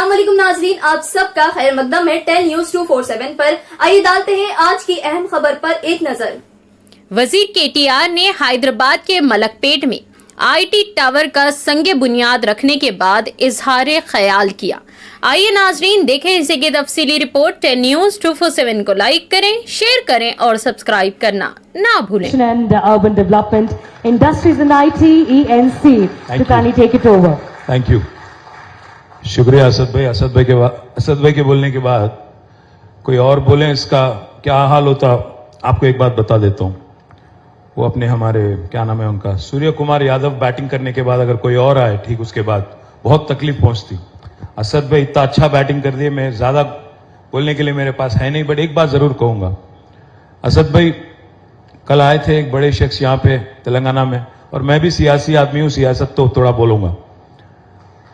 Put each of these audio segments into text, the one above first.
अस्सलाम वालेकुम नाजरीन, आप सबका खैर मकदम है 10 न्यूज 247 पर। आइए डालते हैं आज की अहम खबर पर एक नजर। वजीर केटीआर ने हैदराबाद के मलकपेट में आईटी टावर का संगे बुनियाद रखने के बाद इजहार ख्याल किया। आइए नाजरीन देखें इसी की तफसीली रिपोर्ट। 10 न्यूज 247 को लाइक करें, शेयर करें और सब्सक्राइब करना ना भूलें। And urban development, industries and IT, ENC. Thank to kindly take it over. Thank you, शुक्रिया असद भाई। असद भाई के बोलने के बाद कोई और बोले इसका क्या हाल होता, आपको एक बात बता देता हूं। वो अपने हमारे क्या नाम है उनका, सूर्य कुमार यादव बैटिंग करने के बाद अगर कोई और आए ठीक उसके बाद बहुत तकलीफ पहुंचती। असद भाई इतना अच्छा बैटिंग कर दिए, मैं ज्यादा बोलने के लिए मेरे पास है नहीं, बट एक बात जरूर कहूंगा। असद भाई कल आए थे एक बड़े शख्स यहाँ पे तेलंगाना में, और मैं भी सियासी आदमी हूं, सियासत तो थोड़ा बोलूंगा।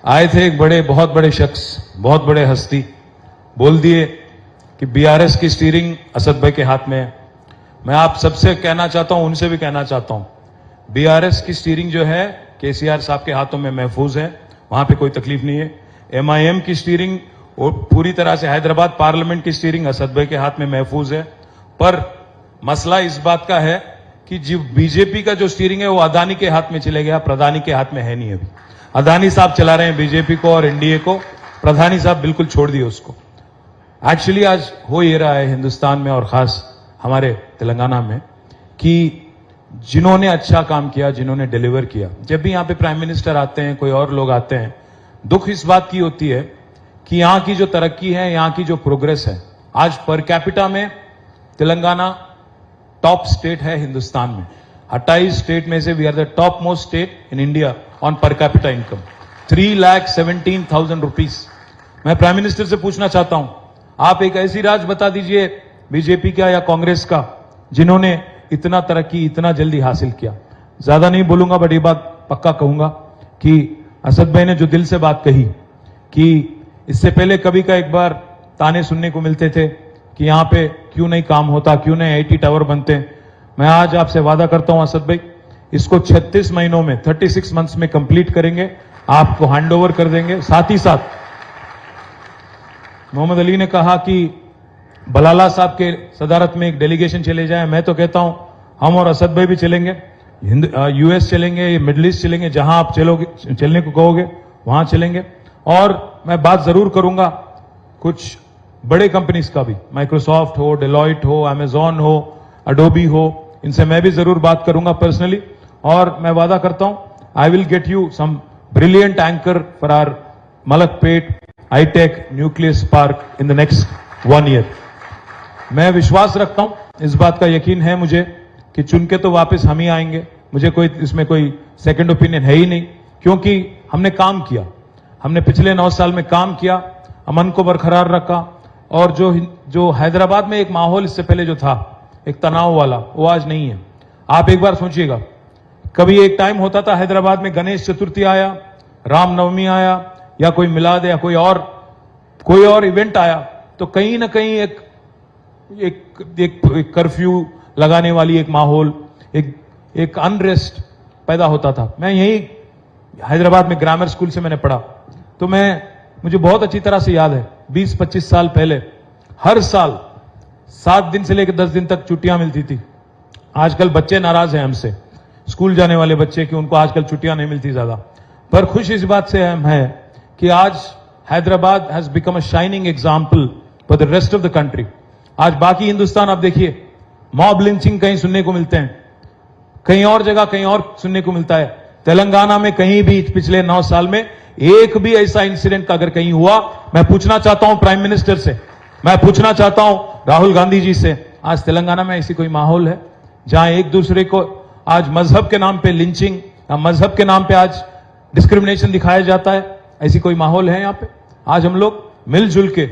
आए थे एक बहुत बड़े शख्स, बहुत बड़े हस्ती, बोल दिए कि बीआरएस की स्टीयरिंग असद भाई के हाथ में है। मैं आप सबसे कहना चाहता हूं, उनसे भी कहना चाहता हूं, बीआरएस की स्टीयरिंग जो है केसीआर साहब के हाथों में महफूज है, वहां पे कोई तकलीफ नहीं है। एमआईएम की स्टीयरिंग और पूरी तरह से हैदराबाद पार्लियामेंट की स्टीयरिंग असद भाई के हाथ में महफूज है। पर मसला इस बात का है कि जो बीजेपी का जो स्टीयरिंग है वो अदानी के हाथ में चले गया, प्रधानी के हाथ में है नहीं। अभी अदानी साहब चला रहे हैं बीजेपी को और एनडीए को, प्रधानी साहब बिल्कुल छोड़ दिए उसको। एक्चुअली आज हो ये रहा है हिंदुस्तान में और खास हमारे तेलंगाना में कि जिन्होंने अच्छा काम किया, जिन्होंने डिलीवर किया, जब भी यहां पे प्राइम मिनिस्टर आते हैं, कोई और लोग आते हैं, दुख इस बात की होती है कि यहां की जो तरक्की है, यहां की जो प्रोग्रेस है, आज पर कैपिटा में तेलंगाना टॉप स्टेट है हिंदुस्तान में। 28 स्टेट में से we are the top most state in India on per capita income, 3,17,000 rupees. मैं प्राइम मिनिस्टर से पूछना चाहता हूं, आप एक ऐसी राज बता दीजिए बीजेपी का या कांग्रेस का जिन्होंने इतना तरक्की इतना जल्दी हासिल किया। ज्यादा नहीं बोलूंगा, बट ये बात पक्का कहूंगा कि असद भाई ने जो दिल से बात कही कि इससे पहले कभी का एक बार ताने सुनने को मिलते थे कि यहां पे क्यों नहीं काम होता, क्यों नहीं आईटी टावर बनते। मैं आज आपसे वादा करता हूं असद भाई, इसको 36 महीनों में 36 मंथ्स में कंप्लीट करेंगे, आपको हैंडओवर कर देंगे। साथ ही साथ मोहम्मद अली ने कहा कि बलाला साहब के सदारत में एक डेलीगेशन चले जाए। मैं तो कहता हूं हम और असद भाई भी चलेंगे, यूएस चलेंगे, मिडिल ईस्ट चलेंगे, जहां आप चलने को कहोगे वहां चलेंगे। और मैं बात जरूर करूंगा कुछ बड़े कंपनीज का भी, माइक्रोसॉफ्ट हो, डेलॉइट हो, अमेजॉन हो, अडोबी हो, इनसे मैं भी जरूर बात करूंगा पर्सनली। और मैं वादा करता हूं I will get you some brilliant anchor for our Malakpet hitech nucleus park in the next 1 year. मैं विश्वास रखता हूं, इस बात का यकीन है मुझे कि चुन के तो वापस हम ही आएंगे। मुझे कोई इसमें कोई सेकंड ओपिनियन है ही नहीं, क्योंकि हमने काम किया, हमने पिछले 9 साल में काम किया, अमन को बरकरार रखा। और जो हैदराबाद में एक माहौल इससे पहले जो था एक तनाव वाला, वो आज नहीं है। आप एक बार सोचिएगा, कभी एक टाइम होता था हैदराबाद में गणेश चतुर्थी आया, रामनवमी आया, या कोई मिलाद या कोई और इवेंट आया, तो कहीं ना कहीं एक कर्फ्यू लगाने वाली एक माहौल, एक अनरेस्ट पैदा होता था। मैं यही हैदराबाद में ग्रामर स्कूल से मैंने पढ़ा, तो मुझे बहुत अच्छी तरह से याद है 20-25 साल पहले हर साल 7 दिन से लेकर 10 दिन तक छुट्टियां मिलती थी। आजकल बच्चे नाराज हैं हमसे, स्कूल जाने वाले बच्चे, कि उनको आजकल छुट्टियां नहीं मिलती ज्यादा। पर खुश इस बात से हम हैं कि आज Hyderabad has become a shining example for the rest of the country. आज बाकी हिंदुस्तान आप देखिए, मॉब लिंचिंग कहीं सुनने को मिलते हैं, कहीं और जगह कहीं और सुनने को मिलता है। तेलंगाना में कहीं भी पिछले 9 साल में एक भी ऐसा इंसिडेंट अगर कहीं हुआ, मैं पूछना चाहता हूं प्राइम मिनिस्टर से, मैं पूछना चाहता हूं राहुल गांधी जी से, आज तेलंगाना में ऐसी कोई माहौल है जहां एक दूसरे को आज मजहब के नाम पे लिंचिंग या मजहब के नाम पे आज डिस्क्रिमिनेशन दिखाया जाता है? ऐसी कोई माहौल है यहाँ पे? आज हम लोग मिलजुल के,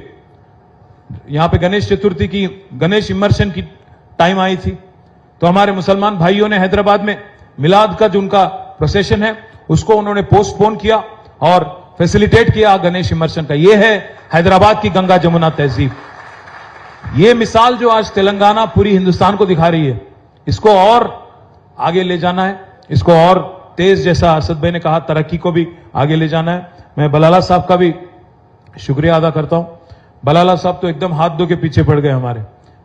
यहाँ पे गणेश चतुर्थी की, गणेश इमर्शन की टाइम आई थी, तो हमारे मुसलमान भाइयों ने हैदराबाद में मिलाद का जो उनका प्रोसेशन है उसको उन्होंने पोस्टपोन किया और फैसिलिटेट किया गणेश इमर्शन का। ये है हैदराबाद की गंगा जमुना तहजीब। ये मिसाल जो आज तेलंगाना पूरी हिंदुस्तान को दिखा रही है, इसको और आगे ले जाना है, इसको और तेज, जैसा असद भाई ने कहा, तरक्की को भी आगे ले जाना है। मैं बलाला साहब का भी शुक्रिया अदा करता हूं। बलाला साहब तो एकदम हाथ धो के पीछे पड़ गए हमारे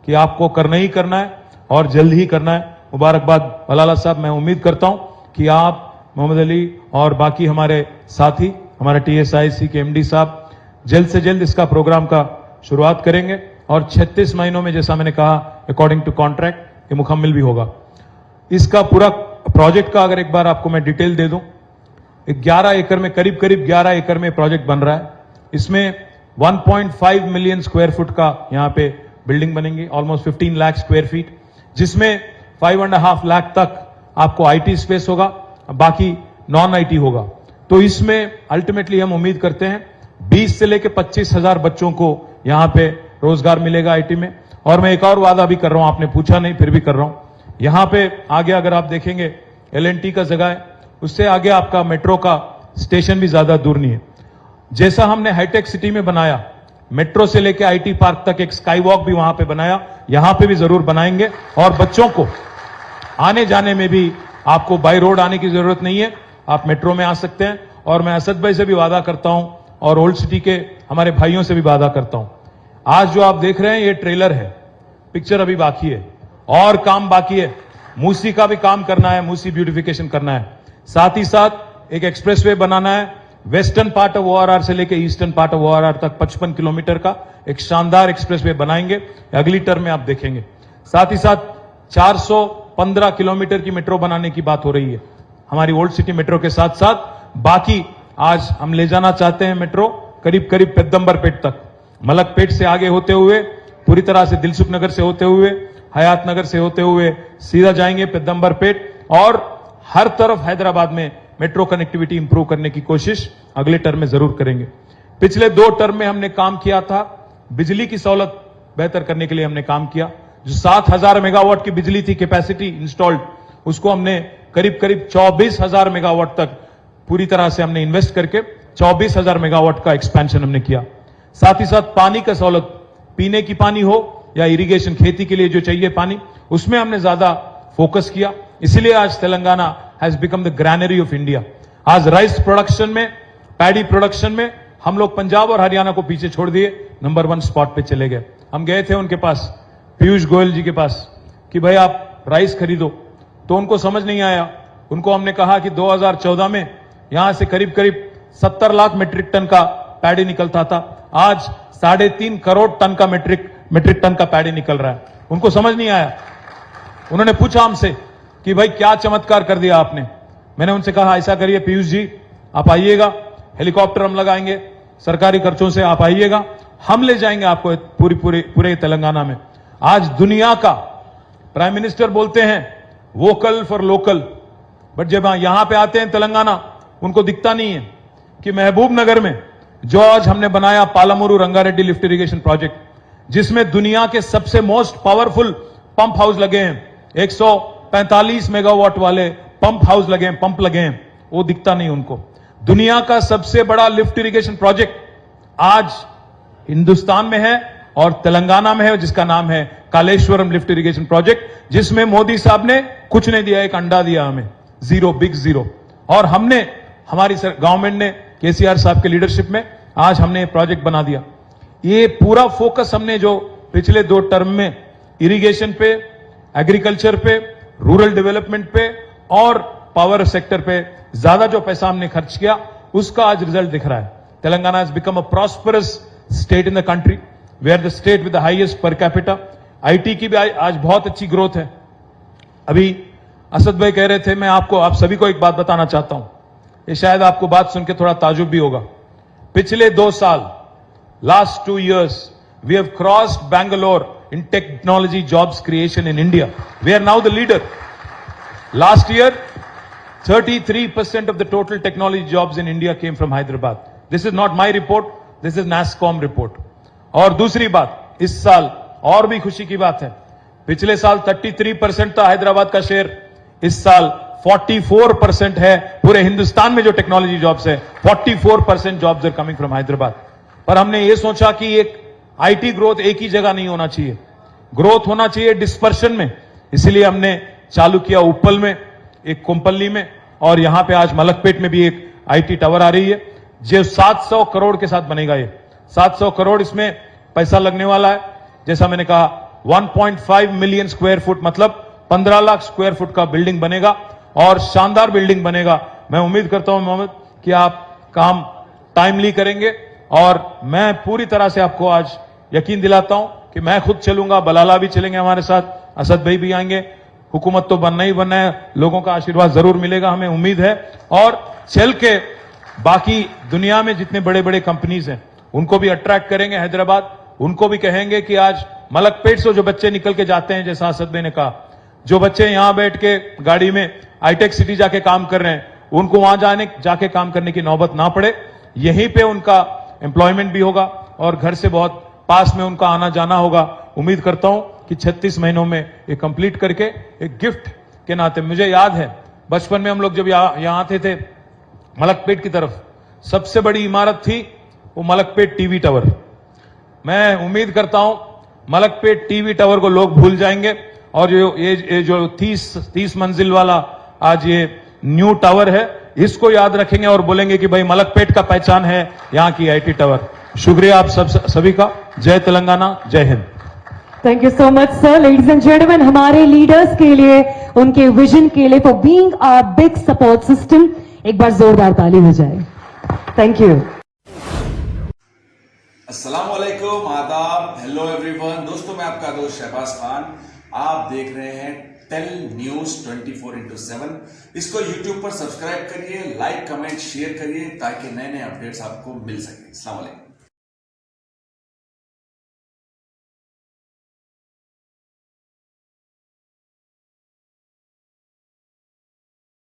कि आपको करना ही करना है और जल्द ही करना है। मुबारकबाद बलाला साहब। मैं उम्मीद करता हूं कि आप, मोहम्मद अली और बाकी हमारे साथी, हमारे TSIC के MD साहब जल्द से जल्द इसका प्रोग्राम का शुरुआत करेंगे और 36 महीनों में, जैसा मैंने कहा, अकॉर्डिंग टू कॉन्ट्रैक्ट ये मुकम्मल भी होगा। इसका पूरा प्रोजेक्ट का अगर एक बार आपको मैं डिटेल दे दूं, 11 एकड़ में, करीब 11 एकड़ में प्रोजेक्ट बन रहा है। इसमें 1.5 मिलियन स्क्वायर फुट का यहां पे बिल्डिंग बनेंगी, ऑलमोस्ट 15 लाख स्क्वायर फीट, जिसमें 5.5 लाख तक आपको IT स्पेस होगा, बाकी नॉन IT होगा। तो इसमें अल्टीमेटली हम उम्मीद करते हैं 20 से लेकर 25,000 बच्चों को यहां पे रोजगार मिलेगा IT में। और मैं एक और वादा भी कर रहा हूं, आपने पूछा नहीं फिर भी कर रहा हूं। यहां पे आगे अगर आप देखेंगे L&T का जगह है, उससे आगे आपका मेट्रो का स्टेशन भी ज्यादा दूर नहीं है। जैसा हमने हाईटेक सिटी में बनाया, मेट्रो से लेकर IT पार्क तक एक स्काई वॉक भी वहां पे बनाया, यहां पे भी जरूर बनाएंगे। और बच्चों को आने जाने में भी आपको बाय रोड आने की जरूरत नहीं है, आप मेट्रो में आ सकते हैं। और मैं असद भाई से भी वादा करता हूं और ओल्ड सिटी के हमारे भाइयों से भी वादा करता हूं, आज जो आप देख रहे हैं ये ट्रेलर है, पिक्चर अभी बाकी है और काम बाकी है। मूसी का भी काम करना है, मूसी ब्यूटिफिकेशन करना है, साथ ही साथ एक एक्सप्रेसवे बनाना है। वेस्टर्न पार्ट ऑफ ORR से लेकर ईस्टर्न पार्ट ऑफ ORR तक 55 किलोमीटर का एक शानदार एक्सप्रेसवे बनाएंगे, अगली टर्म में आप देखेंगे। साथ ही साथ 415 किलोमीटर की मेट्रो बनाने की बात हो रही है हमारी ओल्ड सिटी मेट्रो के साथ साथ। बाकी आज हम ले जाना चाहते हैं मेट्रो करीब करीब पेद्दंबरपेट तक, मलकपेट से आगे होते हुए पूरी तरह से दिलसुख नगर से होते हुए, हयात नगर से होते हुए सीधा जाएंगे पेद्दंबरपेट, और हर तरफ हैदराबाद में मेट्रो कनेक्टिविटी इंप्रूव करने की कोशिश अगले टर्म में जरूर करेंगे। पिछले 2 टर्म में हमने काम किया था, बिजली की सहूलत बेहतर करने के लिए हमने काम किया। जो 7,000 मेगावाट की बिजली थी कैपेसिटी इंस्टॉल्ड, उसको हमने करीब करीब 24,000 मेगावाट तक पूरी तरह से हमने इन्वेस्ट करके 24,000 मेगावाट का एक्सपेंशन हमने किया। साथ ही साथ पानी का सहूलत, पीने की पानी हो या इरिगेशन, खेती के लिए जो चाहिए पानी, उसमें हमने ज्यादा फोकस किया। इसीलिए आज Telangana has become the granary of India. आज राइस प्रोडक्शन में, पैडी प्रोडक्शन में हम लोग पंजाब और हरियाणा को पीछे छोड़ दिए, नंबर 1 स्पॉट पे चले गए। हम गए थे उनके पास, पीयूष गोयल जी के पास, कि भाई आप राइस खरीदो, तो उनको समझ नहीं आया। उनको हमने कहा कि 2014 में यहां से करीब करीब 70 लाख मेट्रिक टन का पैडी निकलता था, आज 3.5 करोड़ टन का मेट्रिक टन का पैडी निकल रहा है। उनको समझ नहीं आया। उन्होंने पूछा हमसे कि भाई क्या चमत्कार कर दिया आपने। मैंने उनसे कहा ऐसा करिए पीयूष जी, आप आइएगा, हेलीकॉप्टर हम लगाएंगे, सरकारी खर्चों से आप आइएगा, हम ले जाएंगे आपको पूरे तेलंगाना में। आज दुनिया का प्राइम मिनिस्टर बोलते हैं वोकल फॉर लोकल, बट जब यहां पे आते हैं तेलंगाना, उनको दिखता नहीं है कि महबूब नगर में जो आज हमने बनाया पालामुरु रंगारेड्डी लिफ्ट इरिगेशन प्रोजेक्ट, जिसमें दुनिया के सबसे मोस्ट पावरफुल पंप हाउस लगे हैं, 145 मेगावाट वाले पंप हाउस लगे हैं, पंप लगे हैं, वो दिखता नहीं उनको। दुनिया का सबसे बड़ा लिफ्ट इरिगेशन प्रोजेक्ट आज हिंदुस्तान में है और तेलंगाना में है, जिसका नाम है कालेश्वरम लिफ्ट इरिगेशन प्रोजेक्ट, जिसमें मोदी साहब ने कुछ नहीं दिया, एक अंडा दिया हमें, जीरो, बिग जीरो। और हमने, हमारी गवर्नमेंट ने केसीआर साहब के लीडरशिप में आज हमने ये प्रोजेक्ट बना दिया। ये पूरा फोकस हमने जो पिछले 2 टर्म में इरिगेशन पे, एग्रीकल्चर पे, रूरल डेवलपमेंट पे और पावर सेक्टर पे ज्यादा जो पैसा हमने खर्च किया, उसका आज रिजल्ट दिख रहा है। Telangana has become a prosperous state in the country, we are the state with the highest per capita. IT की भी आज बहुत अच्छी ग्रोथ है। अभी असद भाई कह रहे थे, मैं आपको, आप सभी को एक बात बताना चाहता हूं, ये शायद आपको बात सुन के थोड़ा ताजुब भी होगा। पिछले 2 साल, last 2 years, we have crossed Bangalore in technology jobs creation in India. We are now the leader. Last year, 33% of the total technology jobs in India came from Hyderabad. This is not my report, this is NASSCOM report. और दूसरी बात, इस साल और भी खुशी की बात है, पिछले साल 33% था हैदराबाद का शेयर, इस साल 44% है। पूरे हिंदुस्तान में जो टेक्नोलॉजी जॉब्स है, 44% jobs are coming from Hyderabad. पर हमने ये सोचा कि एक IT ग्रोथ एक ही जगह नहीं होना चाहिए, ग्रोथ होना चाहिए डिस्पर्शन में। इसीलिए हमने चालू किया उप्पल में, एक कुंपल्ली में, और यहां पे आज मलकपेट में भी एक IT टावर आ रही है, जो 700 करोड़ के साथ बनेगा। ये 700 करोड़ इसमें पैसा लगने वाला है। जैसा मैंने कहा 1.5 मिलियन स्क्वायर फुट मतलब 15 लाख स्क्वायर फुट का बिल्डिंग बनेगा और शानदार बिल्डिंग बनेगा। मैं उम्मीद करता हूं मोहम्मद कि आप काम टाइमली करेंगे और मैं पूरी तरह से आपको आज यकीन दिलाता हूं कि मैं खुद चलूंगा, बलाला भी चलेंगे हमारे साथ, असद भाई भी आएंगे। हुकूमत तो बनना ही बनना है, लोगों का आशीर्वाद जरूर मिलेगा, हमें उम्मीद है। और चल के बाकी दुनिया में जितने बड़े बड़े कंपनीज हैं उनको भी अट्रैक्ट करेंगे हैदराबाद, उनको भी कहेंगे कि आज मलकपेट से जो बच्चे निकल के जाते हैं, जैसा असद भाई ने कहा, जो बच्चे यहां बैठ के गाड़ी में हाईटेक सिटी जाके काम कर रहे हैं, उनको वहां जाके काम करने की नौबत ना पड़े। यहीं पे उनका एम्प्लॉयमेंट भी होगा और घर से बहुत पास में उनका आना जाना होगा। उम्मीद करता हूं कि 36 महीनों में ये कंप्लीट करके एक गिफ्ट के नाते, मुझे याद है बचपन में हम लोग जब यहां आते थे मलकपेट की तरफ, सबसे बड़ी इमारत थी वो मलकपेट टीवी टावर। मैं उम्मीद करता हूं मलकपेट टीवी टावर को लोग भूल जाएंगे और ये जो 30 मंजिल वाला आज ये न्यू टावर है, इसको याद रखेंगे और बोलेंगे कि भाई मलकपेट का पहचान है यहां की आईटी टावर। शुक्रिया आप सभी का। जय तेलंगाना, जय Hind. Thank you so much, sir. Ladies and gentlemen, हमारे लीडर्स के लिए, उनके विजन के लिए, for being our big support system, एक बार जोरदार ताली हो जाए। Thank you. अस्सलामुअलैकुम, आदाब, हेलो एवरीवन। दोस्तों मैं आपका दोस्त शहबाज खान, आप देख रहे हैं टेल न्यूज 24/7। इसको यूट्यूब पर सब्सक्राइब करिए, लाइक कमेंट शेयर करिए ताकि नए नए अपडेट्स आपको मिल सके। अस्सलाम वालेकुम।